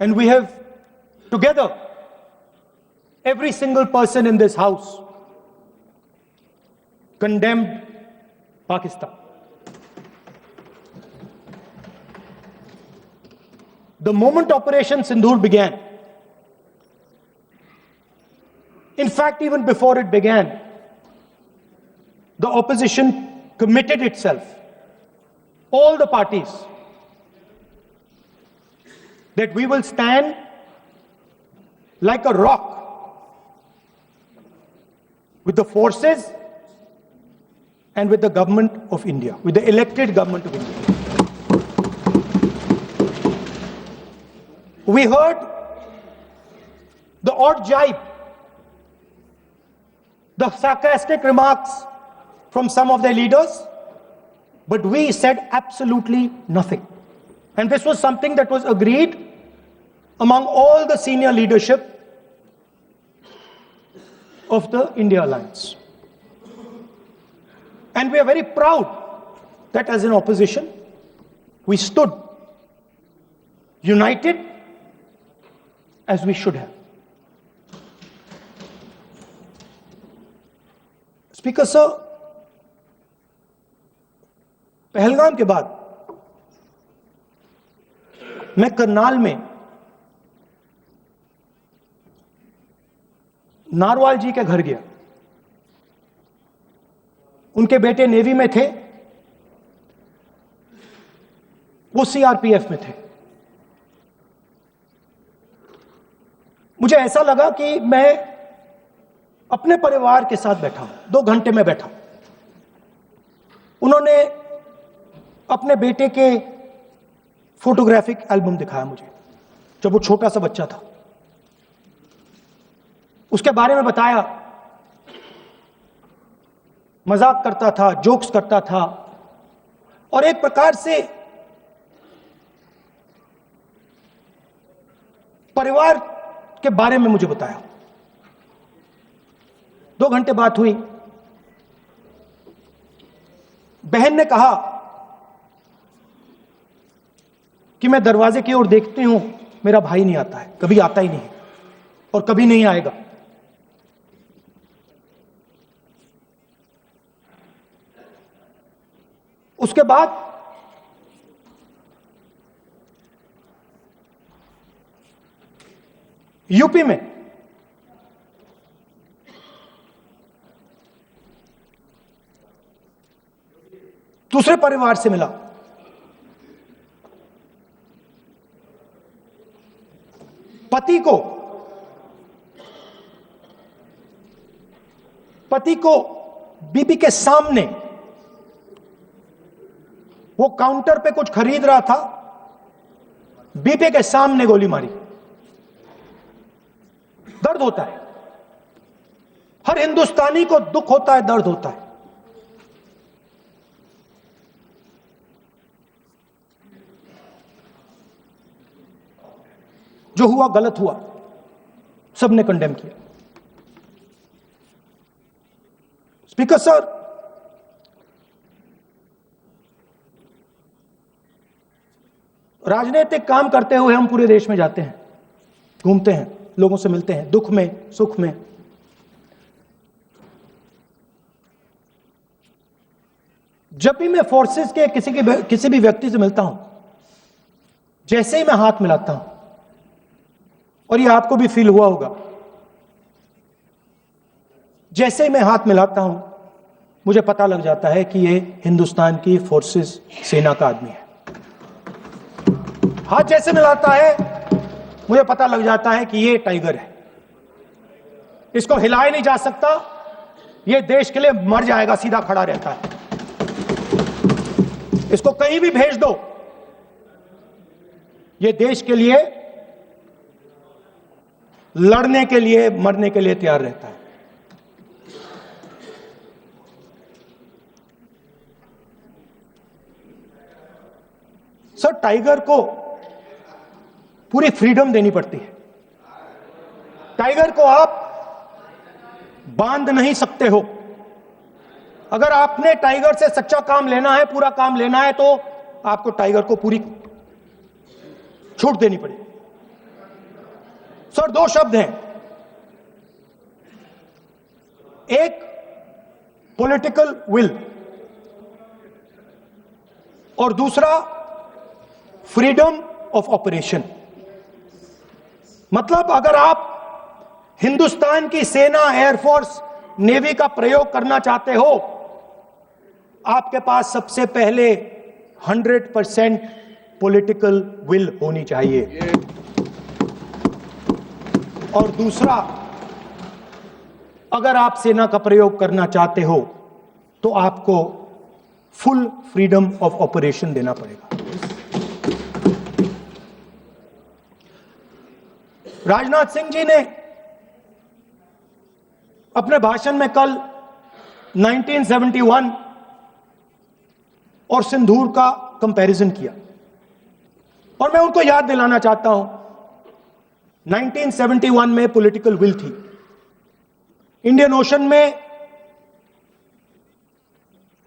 And we have together, every single person in this house condemned Pakistan. The moment Operation Sindoor began, in fact, even before it began, the opposition committed itself, all the parties, that we will stand like a rock with the forces and with the government of India, with the elected government of India. We heard the odd jibe, the sarcastic remarks from some of their leaders, but we said absolutely nothing. And this was something that was agreed among all the senior leadership of the India Alliance. And we are very proud that as an opposition, we stood united as we should have. Speaker sir, Pahalgam के बाद मैं करनाल में narwhal जी के घर गया। उनके बेटे navy में थे, वो सीआरपीएफ में थे। मुझे ऐसा लगा कि मैं अपने परिवार के साथ बैठा हूं। 2 घंटे में बैठा। उन्होंने अपने बेटे के फोटोग्राफिक एल्बम दिखाया मुझे, जब वो छोटा सा बच्चा था। उसके बारे में बताया, मजाक करता था, जोक्स करता था, और एक प्रकार से परिवार के बारे में मुझे बताया। 2 घंटे बात हुई। बहन ने कहा कि मैं दरवाजे की ओर देखती हूं, मेरा भाई नहीं आता है, कभी आता ही नहीं और कभी नहीं आएगा। उसके बाद यूपी में दूसरे परिवार से मिला। पति को बीबी के सामने, वो काउंटर पे कुछ खरीद रहा था, बीबी के सामने गोली मारी। दर्द होता है, हर हिंदुस्तानी को दुख होता है, दर्द होता है। जो हुआ गलत हुआ, सबने कंडेम किया। स्पीकर सर, राजनीतिक काम करते हुए हम पूरे देश में जाते हैं, घूमते हैं, लोगों से मिलते हैं, दुख में, सुख में। जब भी मैं फोर्सेस के किसी भी व्यक्ति से मिलता हूं, जैसे ही मैं हाथ मिलाता हूं, और ये आपको भी फील हुआ होगा, जैसे ही मैं हाथ मिलाता हूं, मुझे पता लग जाता है कि ये हिंदुस्तान की फोर्सेस, सेना का आदमी है। हाथ जैसे मिलाता है, मुझे पता लग जाता है कि ये टाइगर है, इसको हिलाया नहीं जा सकता, ये देश के लिए मर जाएगा, सीधा खड़ा रहता है। इसको कहीं भी भेज दो, ये देश के लिए लड़ने के लिए, मरने के लिए तैयार रहता है। सर, टाइगर को पूरी फ्रीडम देनी पड़ती है। टाइगर को आप बांध नहीं सकते हो। अगर आपने टाइगर से सच्चा काम लेना है, पूरा काम लेना है, तो आपको टाइगर को पूरी छूट देनी पड़ेगी। सर, दो शब्द हैं, एक पॉलिटिकल विल और दूसरा फ्रीडम ऑफ ऑपरेशन। मतलब अगर आप हिंदुस्तान की सेना, एयरफोर्स, नेवी का प्रयोग करना चाहते हो, आपके पास सबसे पहले 100% पॉलिटिकल विल होनी चाहिए, और दूसरा, अगर आप सेना का प्रयोग करना चाहते हो तो आपको फुल फ्रीडम ऑफ ऑपरेशन देना पड़ेगा। राजनाथ सिंह जी ने अपने भाषण में कल 1971 और सिंदूर का कंपैरिजन किया, और मैं उनको याद दिलाना चाहता हूं, 1971 में पॉलिटिकल विल थी, इंडियन ओशन में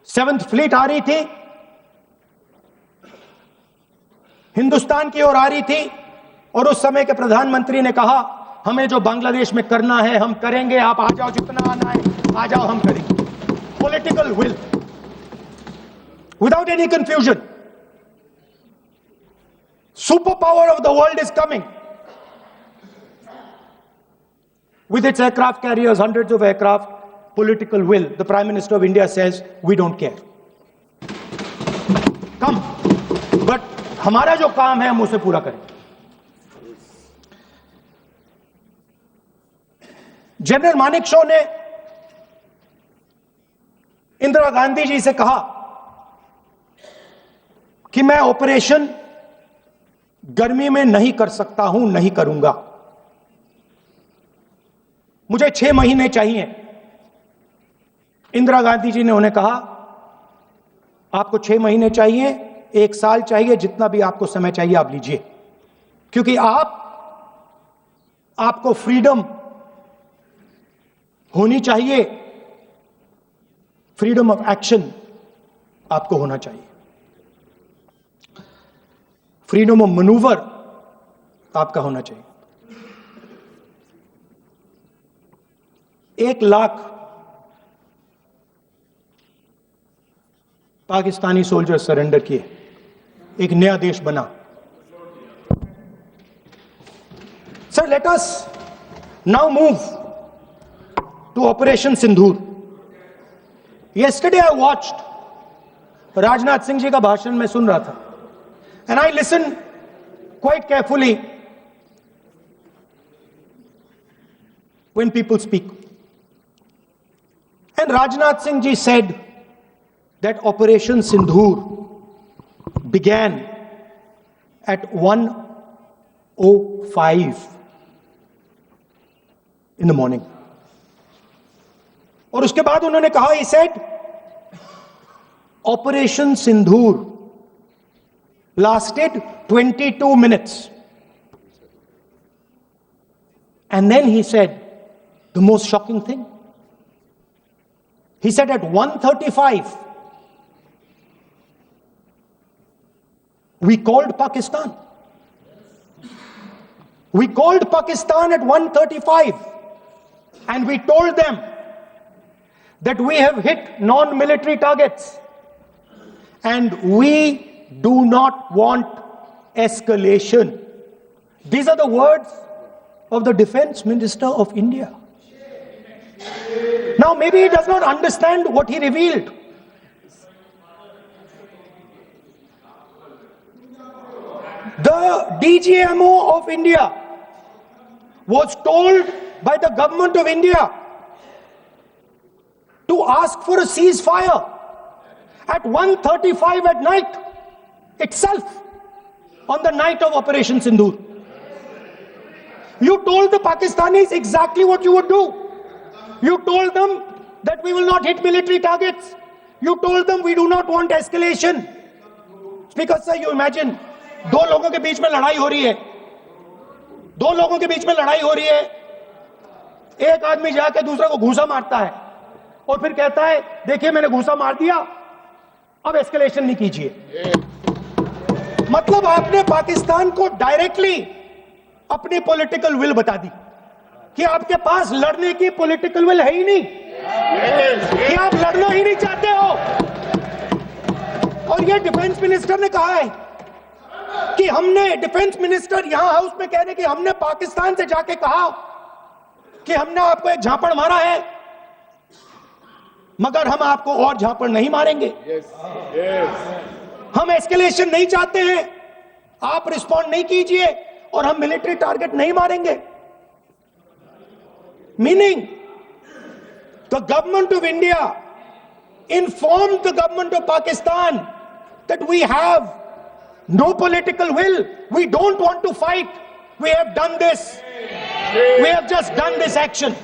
7th फ्लीट आ रही थी, हिंदुस्तान की ओर आ रही थी, और उस समय के प्रधानमंत्री ने कहा हमें जो बांग्लादेश में करना है हम करेंगे, आप आ जाओ, जितना आना है आ जाओ, हम करेंगे। Political will without any confusion. Super power of the world is coming with its aircraft carriers, hundreds of aircraft, political will. The Prime Minister of India says, we don't care. Come. But हमारा जो काम है हम उसे पूरा करें। General Manekshaw ने इंदिरा गांधी जी से कहा कि मैं ऑपरेशन गर्मी में नहीं कर सकता हूं, नहीं करूंगा, मुझे 6 महीने चाहिए। इंदिरा गांधी जी ने उन्हें कहा आपको 6 महीने चाहिए, 1 साल चाहिए, जितना भी आपको समय चाहिए आप लीजिए, क्योंकि आपको फ्रीडम होनी चाहिए, फ्रीडम ऑफ एक्शन आपको होना चाहिए, फ्रीडम ऑफ मैनूवर आपका होना चाहिए। 1 लाख पाकिस्तानी सोल्जर सरेंडर किए, एक नया देश बना। Sir, let us now move to operation Sindoor. Yesterday I watched Rajnath Singh ji का भाषण मैं सुन रहा था, and I listen quite carefully when people speak. And Rajnath Singh ji said that Operation Sindoor began at 1:05 in the morning. और उसके बाद उन्होंने कहा, he said, Operation Sindoor lasted 22 minutes. And then he said the most shocking thing. He said at 1:35, we called Pakistan. We called Pakistan at 1:35 and we told them that we have hit non-military targets and we do not want escalation. These are the words of the Defense Minister of India. Now, maybe he does not understand what he revealed. The DGMO of India was told by the government of India to ask for a ceasefire at 1:35 at night itself, on the night of Operation Sindoor. You told the Pakistanis exactly what you would do. You told them that we will not hit military targets. You told them we do not want escalation. Speaker sir, you imagine, 2 लोगों के बीच में लड़ाई हो रही है, 2 लोगों के बीच में लड़ाई हो रही है, एक आदमी जाके दूसरे को घूंसा मारता है और फिर कहता है देखिए मैंने घूंसा मार दिया, अब एस्केलेशन नहीं कीजिए। मतलब आपने पाकिस्तान को डायरेक्टली अपनी पॉलिटिकल विल बता दी कि आपके पास लड़ने की पॉलिटिकल विल है ही नहीं, कि आप लड़ना ही नहीं चाहते हो। और ये डिफेंस मिनिस्टर ने कहा है कि हमने, डिफेंस मिनिस्टर यहां हाउस में कह रहे कि हमने पाकिस्तान से जाके कहा कि हमने आपको एक झापड़ मारा है, मगर हम आपको और झापड़ नहीं मारेंगे। हम एस्केलेशन नहीं चाहते हैं, आप रिस्पॉन्ड नहीं कीजिए और हम मिलिट्री टारगेट नहीं मारेंगे। Meaning the government of India informed the government of Pakistan that we have no political will, we don't want to fight, we have done this, we have just done this action.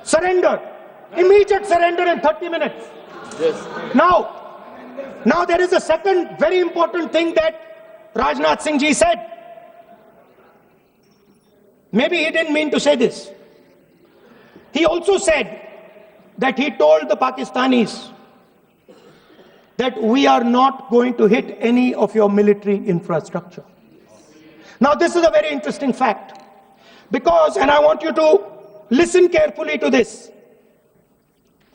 Surrender, immediate surrender in 30 minutes. Yes. Now there is a second very important thing that Rajnath Singh ji said. Maybe he didn't mean to say this. He also said that he told the Pakistanis that we are not going to hit any of your military infrastructure. Now this is a very interesting fact, because, and I want you to listen carefully to this,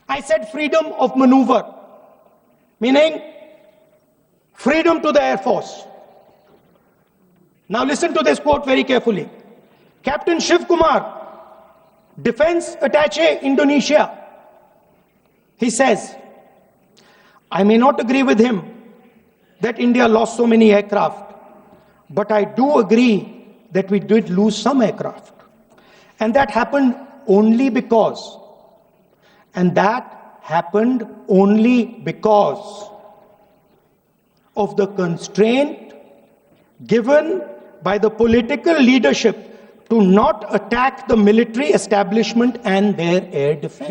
I said freedom of maneuver, meaning freedom to the Air Force. Now listen to this quote very carefully. Captain Shiv Kumar, Defense Attaché, Indonesia, he says, I may not agree with him that India lost so many aircraft, but I do agree that we did lose some aircraft. And that happened only because, of the constraint given by the political leadership to not attack the military establishment and their air defense.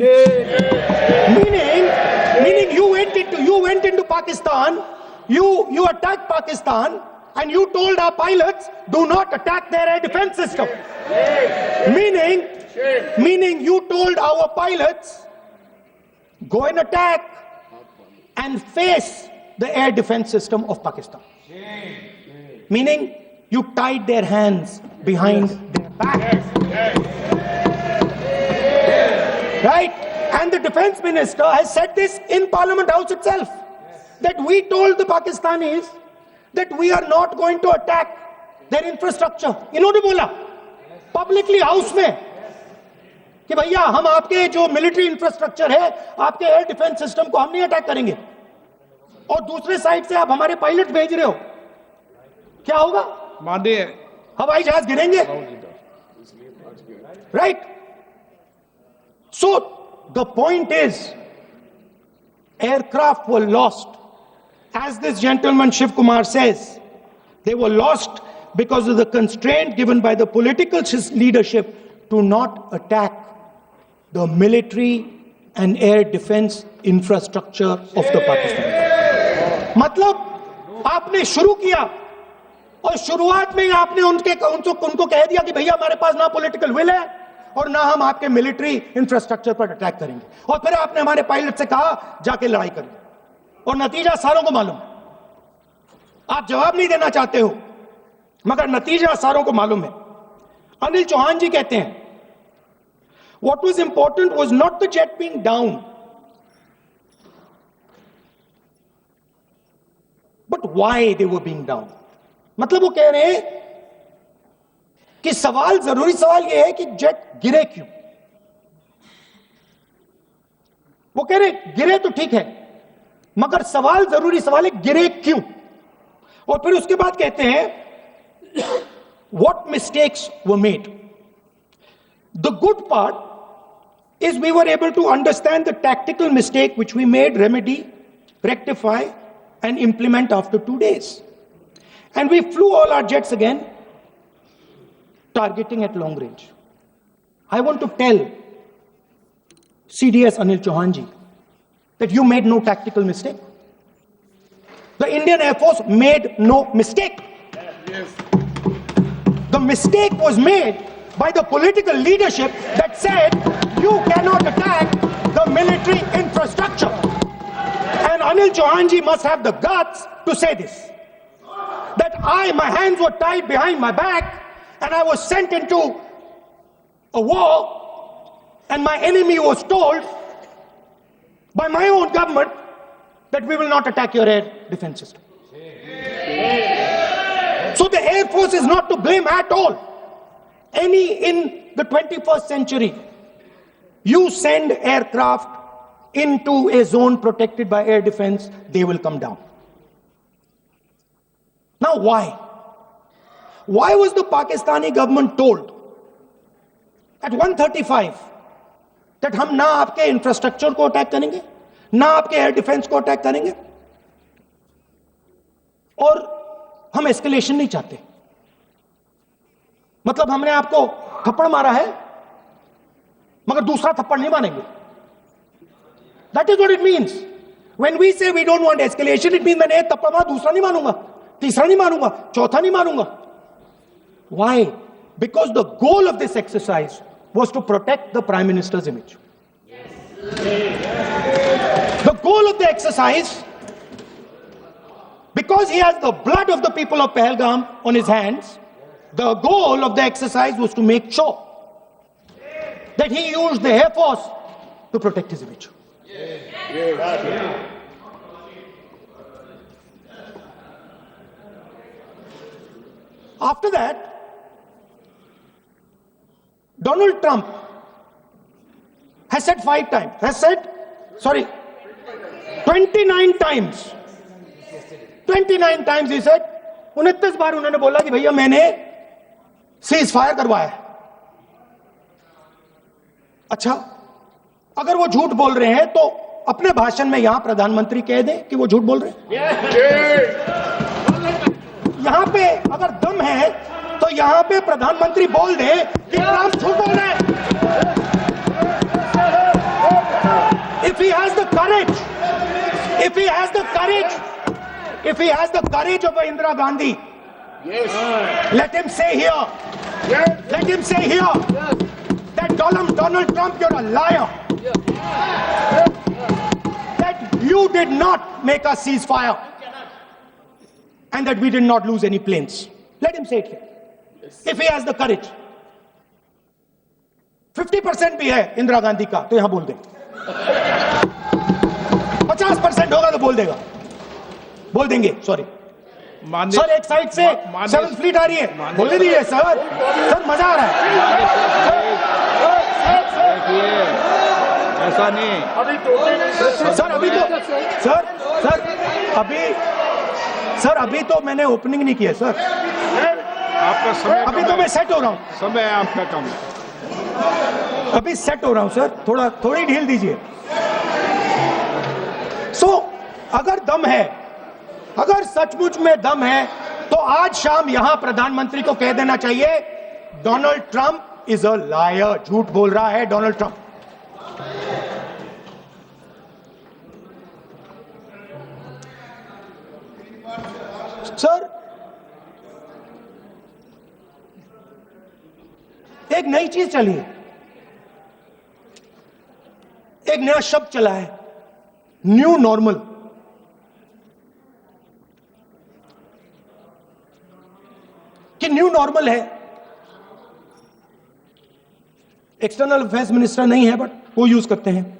Meaning you went into Pakistan, you attacked Pakistan, and you told our pilots, do not attack their air defense system. Meaning you told our pilots, go and attack and face the air defense system of Pakistan. Meaning you tied their hands behind their back. Right? And the defense minister has said this in Parliament House itself, that we told the Pakistanis that we are not going to attack their infrastructure. इन्होंने बोला publicly house में कि भैया हम आपके जो military infrastructure है, आपके एयर डिफेंस सिस्टम को हम नहीं अटैक करेंगे, और दूसरे साइड से आप हमारे पायलट भेज रहे हो, क्या होगा? हवाई जहाज गिरेंगे, right? So the point is, aircraft were lost, as this gentleman Shiv Kumar says, they were lost because of the constraint given by the political leadership to not attack the military and air defense infrastructure of the Pakistan. मतलब आपने शुरू किया और शुरुआत में ही आपने उनको कह दिया कि भैया हमारे पास ना पॉलिटिकल विल है और ना हम आपके मिलिट्री इंफ्रास्ट्रक्चर पर अटैक करेंगे, और फिर आपने हमारे पायलट से कहा जाके लड़ाई करें, और नतीजा सारों को मालूम। आप जवाब नहीं देना चाहते हो, मगर नतीजा सारों को मालूम है। अनिल चौहान जी कहते हैं, what was important was not the jet being down, but why they were being down. मतलब वो कह रहे हैं कि जरूरी सवाल यह है कि जेट गिरे क्यों। वो कह रहे गिरे तो ठीक है, मगर जरूरी सवाल है गिरे क्यों। और फिर उसके बाद कहते हैं what mistakes were made. The good part is we were able to understand the tactical mistake which we made, remedy, rectify and implement after 2 days. And we flew all our jets again, targeting at long range. I want to tell CDS Anil Chauhan ji that you made no tactical mistake. The Indian Air Force made no mistake. Yes. The mistake was made by the political leadership that said you cannot attack the military infrastructure. And Anil Chauhan ji must have the guts to say this, that my hands were tied behind my back, and I was sent into a war, and my enemy was told by my own government that we will not attack your air defense system. So the Air Force is not to blame at all. In the 21st century, you send aircraft into a zone protected by air defense, they will come down. Now why? Why was the Pakistani government told at 1:35 that हम ना आपके infrastructure को attack करेंगे, ना आपके air defence को attack करेंगे, और हम एस्केलेशन नहीं चाहते? मतलब हमने आपको थप्पड़ मारा है मगर दूसरा थप्पड़ नहीं मारेंगे. That is what it means. When we say we don't want escalation, it means मैंने एक थप्पड़ मारा, दूसरा नहीं मारूंगा, तीसरा नहीं मारूंगा, चौथा नहीं मारूंगा. Why? Because the goal of this exercise was to protect the Prime Minister's image. The goal of the exercise, because he has the blood of the people of Pahalgam on his hands, the goal of the exercise was to make sure that he used the Air Force to protect his image. After that, Donald Trump has said 29 times. 29 times he said, 29 बार उन्होंने बोला कि भैया मैंने cease fire करवाया. अच्छा, अगर वो झूठ बोल रहे हैं तो अपने भाषण में यहां प्रधानमंत्री कह दें कि वो झूठ बोल रहे हैं. यहां पे अगर दम है तो यहां पे प्रधानमंत्री बोल दे कि ट्रंप झूठ बोल रहे हैं. If he has the courage of Indira Gandhi, let him say here that Donald Trump, you're a liar. That you did not make a ceasefire and that we did not lose any planes. Let him say it here. If he has the courage. 50% भी है इंदिरा गांधी का तो यहां बोल दे. 50% होगा तो बोल देंगे. सॉरी सर, एक साइड से 7th फ्लीट आ रही है, बोलने दीजिए सर. मजा आ रहा है. ऐसा नहीं अभी तो मैंने ओपनिंग नहीं किया सर. आपका समय अभी तो मैं सेट हो रहा हूं. समय आपका कम. अभी सेट हो रहा हूं सर, थोड़ी ढील दीजिए. अगर दम है, अगर सचमुच में दम है तो आज शाम यहां प्रधानमंत्री को कह देना चाहिए Donald Trump is a liar. झूठ बोल रहा है डोनाल्ड ट्रंप. सर, एक नई चीज चली है, एक नया शब्द चला है, न्यू नॉर्मल. कि न्यू नॉर्मल है. एक्सटर्नल अफेयर्स मिनिस्टर नहीं है बट वो यूज करते हैं.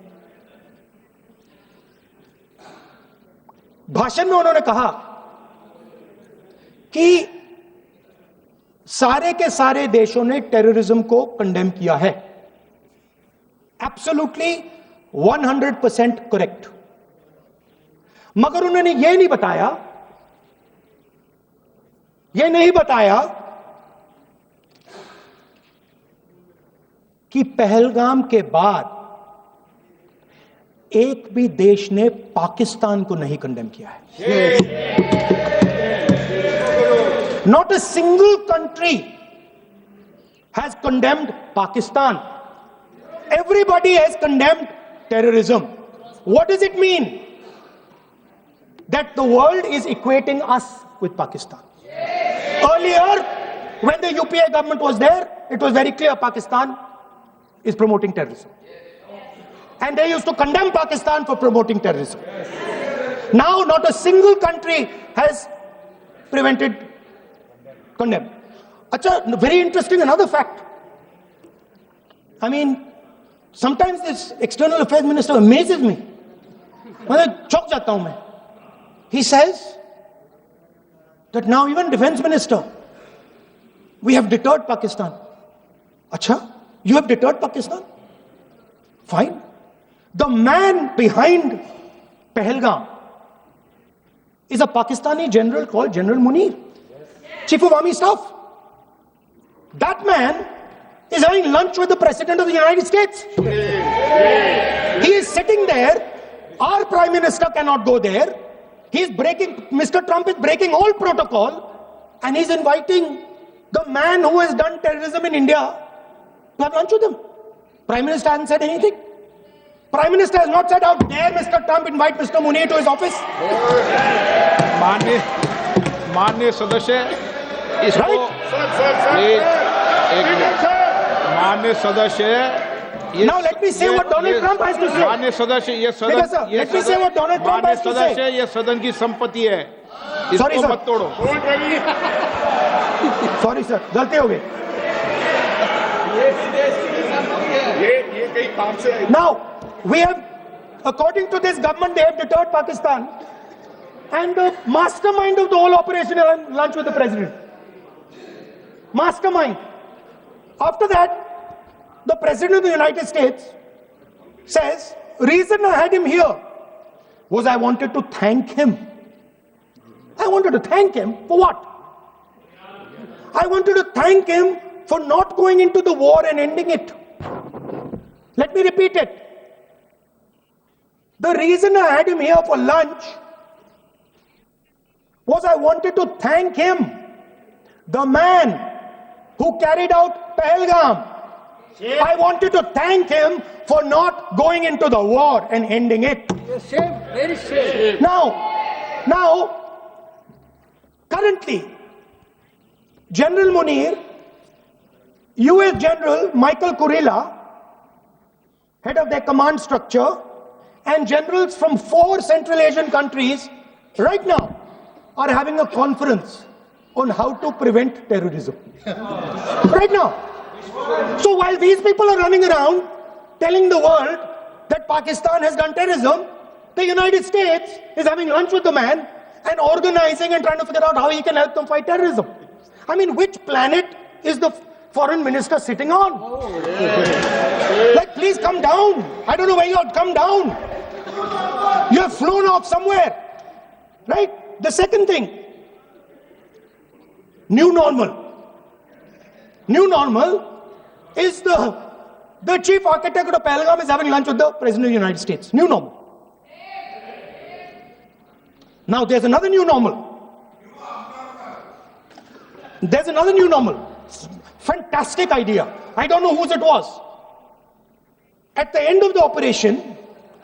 भाषण में उन्होंने कहा कि सारे के सारे देशों ने टेररिज्म को कंडेम किया है. Absolutely 100% correct. मगर उन्होंने यह नहीं बताया कि पहलगाम के बाद एक भी देश ने पाकिस्तान को नहीं कंडेम किया है. Not a single country has condemned Pakistan. Everybody has condemned terrorism. What does it mean? That the world is equating us with Pakistan. Earlier, when the UPA government was there, it was very clear Pakistan is promoting terrorism. And they used to condemn Pakistan for promoting terrorism. Now, not a single country has prevented Condemn. Acha, very interesting, another fact. I mean, sometimes this external affairs minister amazes me. मैं चौंक जाता हूं मैं. He says that now even defense minister, we have deterred Pakistan. Acha, you have deterred Pakistan? Fine. The man behind Pahalgam is a Pakistani general called General Munir, Chief of Army Staff. That man is having lunch with the President of the United States. He is sitting there. Our Prime Minister cannot go there. Mr. Trump is breaking all protocol, and he's inviting the man who has done terrorism in India to have lunch with him. Prime Minister hasn't said anything. Prime Minister has not said, how dare Mr. Trump invite Mr. Munir to his office. माननीय सदस्य इसको माननीय सदस्य Now let me say what Donald Trump has to say. माननीय सदस्य ये सदन Let me say what Donald Trump माननीय has to say. सदस्य ये सदन की संपत्ति है, Sorry, इसको sir. मत तोड़ो. Sorry sir, गलती हो गई. ये कई काम से. Now, we have, according to this government, they have deterred Pakistan, and the mastermind of the whole operation is lunch with the president. Mastermind. After that, the President of the United States says, reason I had him here was I wanted to thank him. I wanted to thank him for what? I wanted to thank him for not going into the war and ending it. Let me repeat it. The reason I had him here for lunch was I wanted to thank him, the man who carried out Pahalgam. I wanted to thank him for not going into the war and ending it. Shame, very shame. Now, currently, General Munir, US General Michael Kurilla, head of their command structure, and generals from 4 Central Asian countries right now are having a conference on how to prevent terrorism. Right now. So while these people are running around telling the world that Pakistan has done terrorism, the United States is having lunch with the man and organizing and trying to figure out how he can help them fight terrorism. I mean, which planet is the foreign minister sitting on? Like, please come down. I don't know where you are. Come down. You have flown off somewhere. Right? The second thing, new normal. New normal is the chief architect of Pahalgam is having lunch with the President of the United States. New normal. Now there's another new normal. There's another new normal. Fantastic idea. I don't know whose it was. At the end of the operation,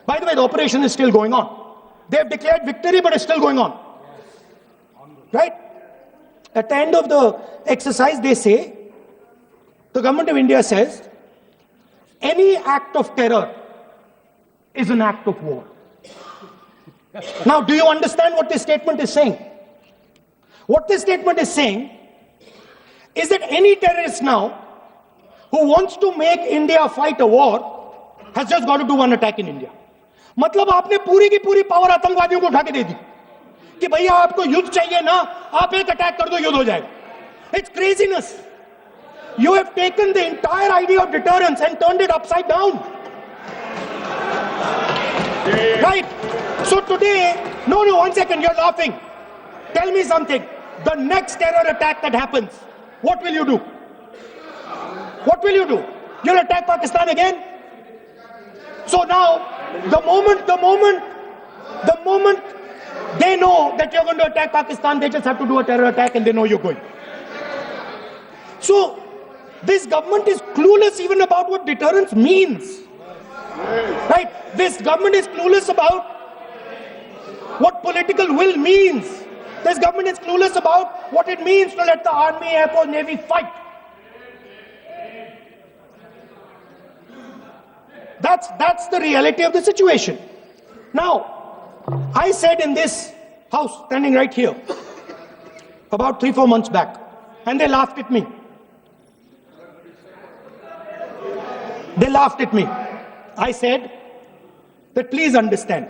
by the way, the operation is still going on. They have declared victory, but it's still going on. Right? At the end of the exercise, they say, the government of India says, any act of terror is an act of war. Now, do you understand what this statement is saying? What this statement is saying is that any terrorist now who wants to make India fight a war has just got to do one attack in India. मतलब आपने पूरी की पूरी power आतंकवादियों को उठा के दे दी कि भैया आपको युद्ध चाहिए ना, आप एक अटैक कर दो, युद्ध हो जाएगा. It's craziness. You have taken the entire idea of deterrence and turned it upside down. Right? So today, no, 1 second, you're laughing. Tell me something. The next terror attack that happens, what will you do? What will you do? You'll attack Pakistan again? So now, the moment they know that you're going to attack Pakistan, they just have to do a terror attack and they know you're going. So, this government is clueless even about what deterrence means. Right? This government is clueless about what political will means. This government is clueless about what it means to let the army, air force, navy fight. That's the reality of the situation. Now, I said in this house, standing right here, about 3-4 months back, and they laughed at me. They laughed at me. I said that please understand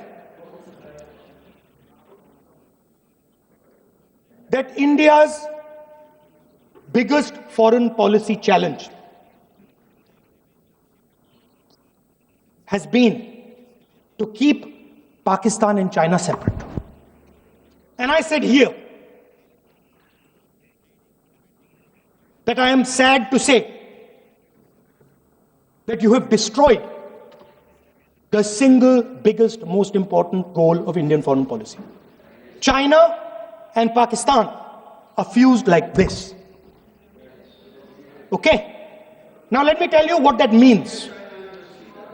that India's biggest foreign policy challenge has been to keep Pakistan and China separate. And I said here that I am sad to say that you have destroyed the single biggest, most important goal of Indian foreign policy. China and Pakistan are fused like this. Okay? Now let me tell you what that means.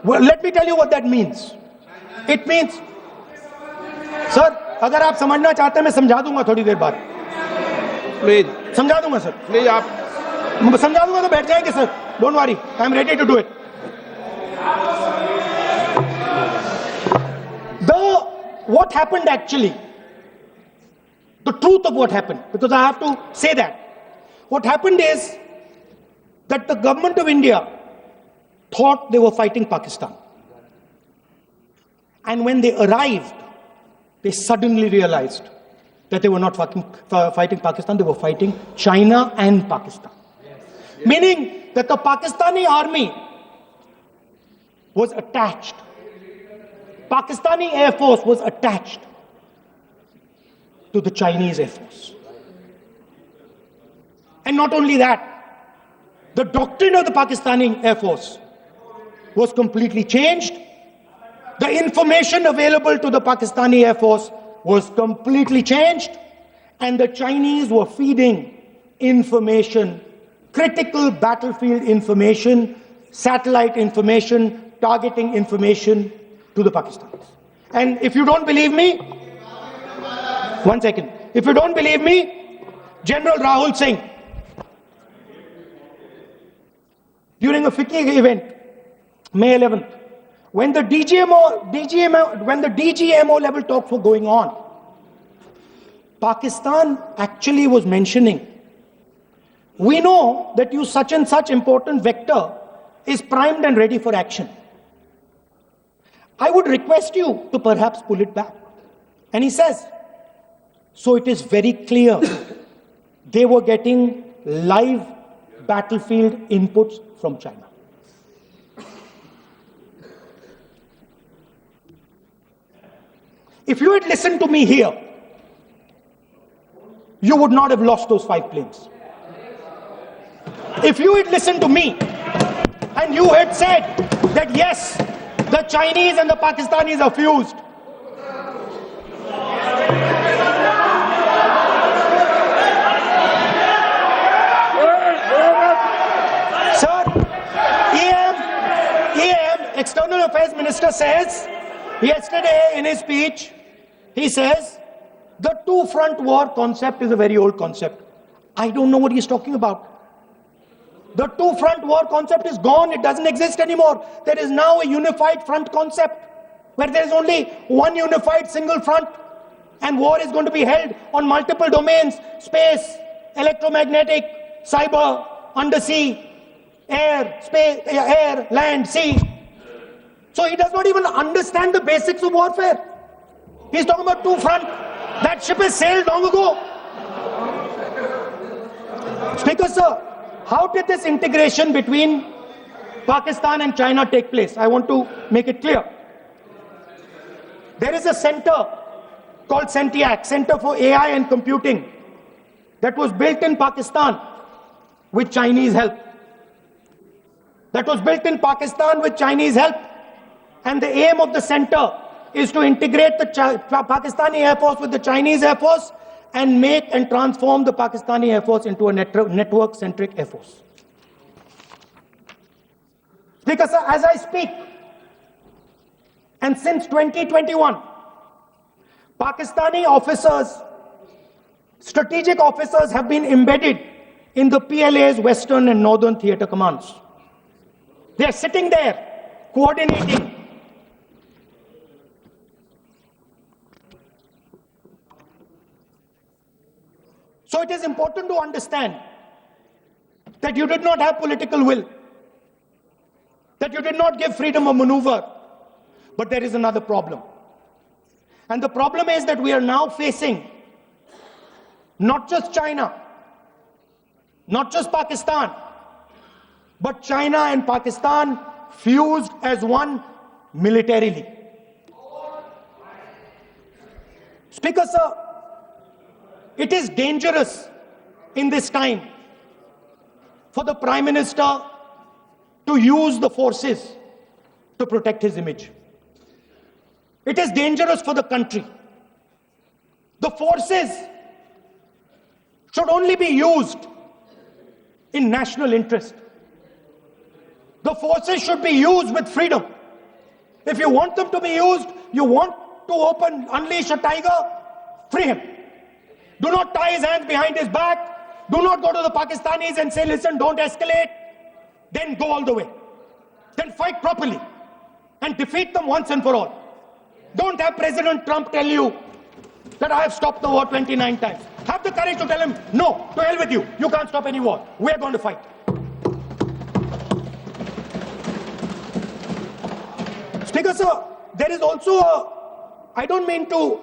Well, let me tell you what that means. It means, sir, अगर आप समझना चाहते हैं मैं समझा दूंगा थोड़ी देर बाद. प्लीज समझा दूंगा सर. प्लीज आप समझा दूंगा तो बैठ जाएंगे sir. Don't worry, I am ready to do it. What happened actually, the truth of what happened, because I have to say that. What happened is that the government of India thought they were fighting Pakistan. And when they arrived, they suddenly realized that they were not fighting Pakistan, they were fighting China and Pakistan. Meaning that the Pakistani army was attached. Pakistani Air Force was attached to the Chinese Air Force. And not only that, the doctrine of the Pakistani Air Force was completely changed. The information available to the Pakistani Air Force was completely changed. And the Chinese were feeding information, critical battlefield information, satellite information, targeting information to the Pakistanis. And if you don't believe me, 1 second. If you don't believe me, General Rahul Singh, during a FICCI event, May 11th, when the DGMO level talks were going on, Pakistan actually was mentioning, we know that you such and such important vector is primed and ready for action. I would request you to perhaps pull it back. And he says, so it is very clear they were getting live battlefield inputs from China. If you had listened to me here, you would not have lost those 5 planes. If you had listened to me and you had said that yes, the Chinese and the Pakistanis are fused, sir, EM, External Affairs Minister says, yesterday in his speech, he says, the two-front war concept is a very old concept. I don't know what he's talking about. The two-front war concept is gone. It doesn't exist anymore. There is now a unified front concept where there is only one unified single front, and war is going to be held on multiple domains: space, electromagnetic, cyber, undersea, air, space, air, land, sea. So he does not even understand the basics of warfare. He's talking about two front. That ship has sailed long ago. Speaker, sir, how did this integration between Pakistan and China take place? I want to make it clear. There is a center called CENTIAC, Center for AI and Computing, that was built in Pakistan with Chinese help. And the aim of the center is to integrate the Pakistani Air Force with the Chinese Air Force and make and transform the Pakistani Air Force into a network-centric Air Force. Because as I speak, and since 2021, Pakistani officers, strategic officers, have been embedded in the PLA's Western and Northern Theatre Commands. They are sitting there, coordinating. So it is important to understand that you did not have political will, that you did not give freedom of maneuver. But there is another problem. And the problem is that we are now facing not just China, not just Pakistan, but China and Pakistan fused as one militarily. Speaker, sir, it is dangerous in this time for the Prime Minister to use the forces to protect his image. It is dangerous for the country. The forces should only be used in national interest. The forces should be used with freedom. If you want them to be used, you want to unleash a tiger, free him. Do not tie his hands behind his back. Do not go to the Pakistanis and say, listen, don't escalate. Then go all the way. Then fight properly and defeat them once and for all. Don't have President Trump tell you that I have stopped the war 29 times. Have the courage to tell him, no, to hell with you. You can't stop any war. We're going to fight. Speaker, sir, there is also I don't mean to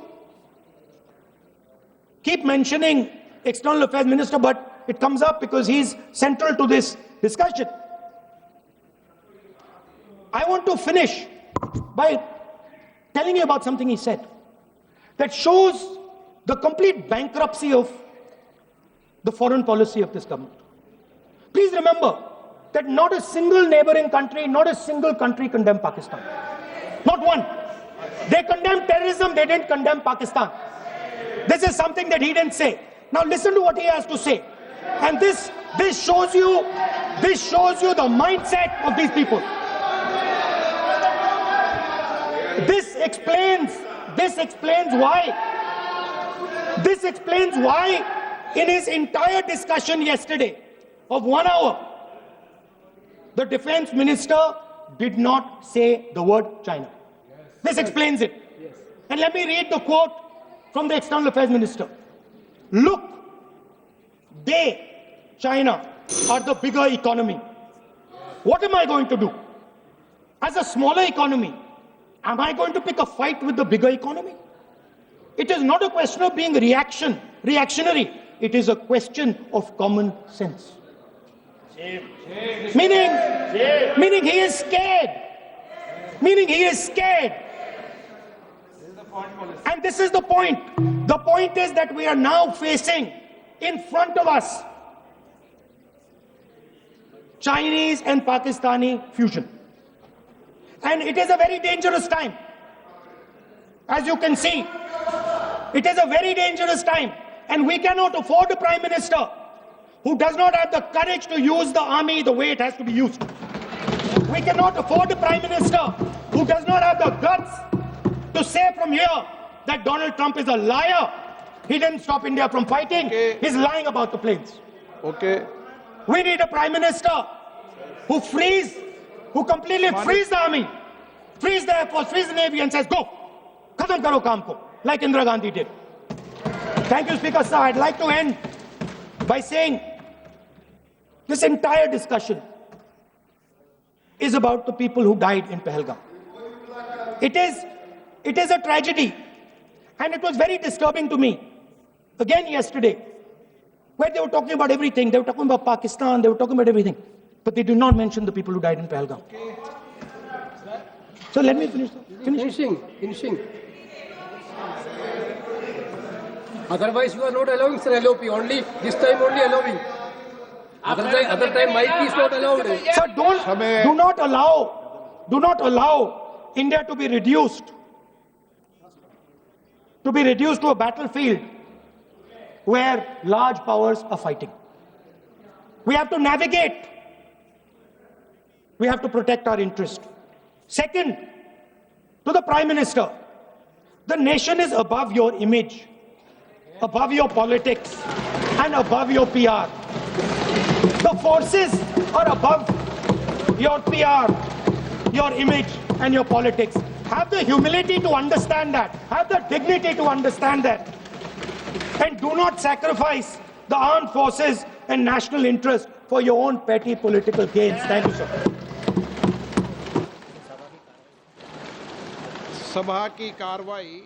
keep mentioning External Affairs Minister, but it comes up because he's central to this discussion. I want to finish by telling you about something he said that shows the complete bankruptcy of the foreign policy of this government. Please remember that not a single neighboring country, not a single country condemned Pakistan. Not one. They condemned terrorism, they didn't condemn Pakistan. This is something that he didn't say. Now listen to what he has to say. And this shows you the mindset of these people. This explains why in his entire discussion yesterday of 1 hour, the defense minister did not say the word China. This explains it. And let me read the quote from the External Affairs Minister. Look, China, are the bigger economy. What am I going to do? As a smaller economy, am I going to pick a fight with the bigger economy? It is not a question of being reactionary. It is a question of common sense. Meaning he is scared. And this is the point. The point is that we are now facing in front of us Chinese and Pakistani fusion. And it is a very dangerous time. As you can see, it is a very dangerous time. And we cannot afford a Prime Minister who does not have the courage to use the army the way it has to be used. We cannot afford a Prime Minister who does not have the guts to say from here that Donald Trump is a liar. He didn't stop India from fighting. Okay. He's lying about the planes. Okay. We need a Prime Minister who completely frees the army, frees the Air Force, frees the Navy and says, go, khatam karo kaam ko, like Indira Gandhi did. Thank you, Speaker, sir. I'd like to end by saying this entire discussion is about the people who died in Pahalgam. It is a tragedy, and it was very disturbing to me, again yesterday, where they were talking about everything. They were talking about Pakistan, they were talking about everything, but they did not mention the people who died in Pahalgam. So let me finish. Finishing. Otherwise, you are not allowing, sir, LOP. This time only allowing. Other time, mic is not allowed. Sir, do not allow India to be reduced to a battlefield where large powers are fighting. We have to navigate. We have to protect our interest. Second, to the Prime Minister, the nation is above your image, above your politics, and above your PR. The forces are above your PR, your image, and your politics. Have the humility to understand that. Have the dignity to understand that. And do not sacrifice the armed forces and national interest for your own petty political gains. Thank you, sir. सभा की कार्रवाई